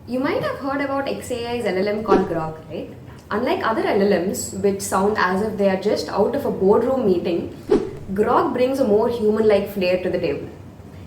You might have heard about xAI's LLM called Grok, right? Unlike other LLMs, which sound as if they are just out of a boardroom meeting, Grok brings a more human-like flair to the table.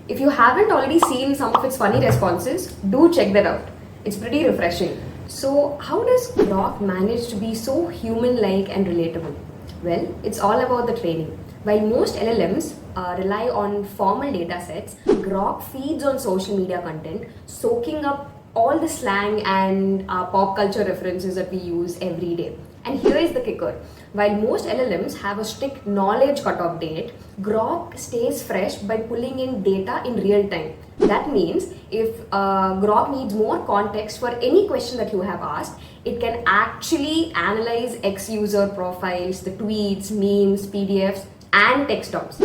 If you haven't already seen some of its funny responses, do check that out. It's pretty refreshing. So, how does Grok manage to be so human-like and relatable? Well, it's all about the training. While most LLMs rely on formal data sets, Grok feeds on social media content, soaking up all the slang and pop culture references that we use every day. And here is the kicker. While most LLMs have a strict knowledge cutoff date, Grok stays fresh by pulling in data in real time. That means if Grok needs more context for any question that you have asked, it can actually analyze X user profiles, the tweets, memes, PDFs, and text dumps.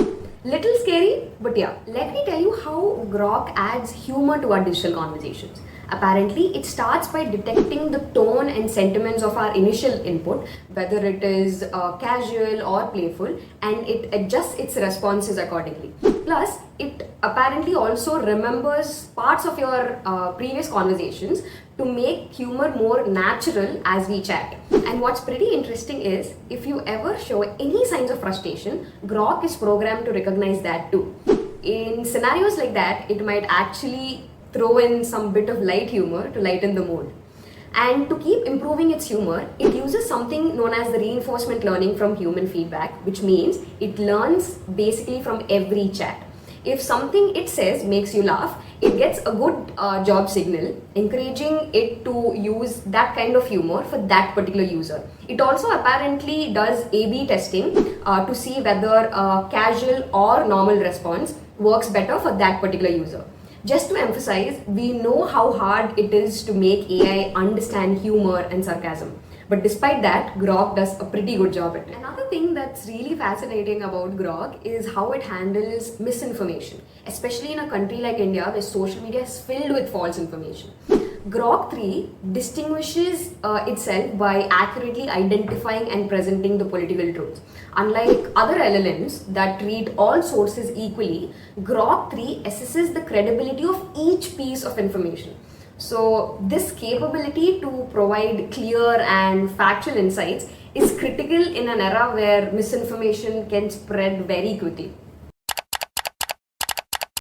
Little scary, but yeah. Let me tell you how Grok adds humor to our digital conversations. Apparently, it starts by detecting the tone and sentiments of our initial input, whether it is casual or playful, and it adjusts its responses accordingly. Plus, it apparently also remembers parts of your previous conversations to make humor more natural as we chat. And what's pretty interesting is, if you ever show any signs of frustration, Grok is programmed to recognize that too. In scenarios like that, it might actually throw in some bit of light humor to lighten the mood. And to keep improving its humor, it uses something known as the reinforcement learning from human feedback, which means it learns basically from every chat. If something it says makes you laugh, it gets a good job signal, encouraging it to use that kind of humor for that particular user. It also apparently does A/B testing to see whether a casual or normal response works better for that particular user. Just to emphasize, we know how hard it is to make AI understand humor and sarcasm. But despite that, Grok does a pretty good job at it. Another thing that's really fascinating about Grok is how it handles misinformation, especially in a country like India where social media is filled with false information. Grok 3 distinguishes itself by accurately identifying and presenting the political truth. Unlike other LLMs that treat all sources equally, Grok 3 assesses the credibility of each piece of information. So, this capability to provide clear and factual insights is critical in an era where misinformation can spread very quickly.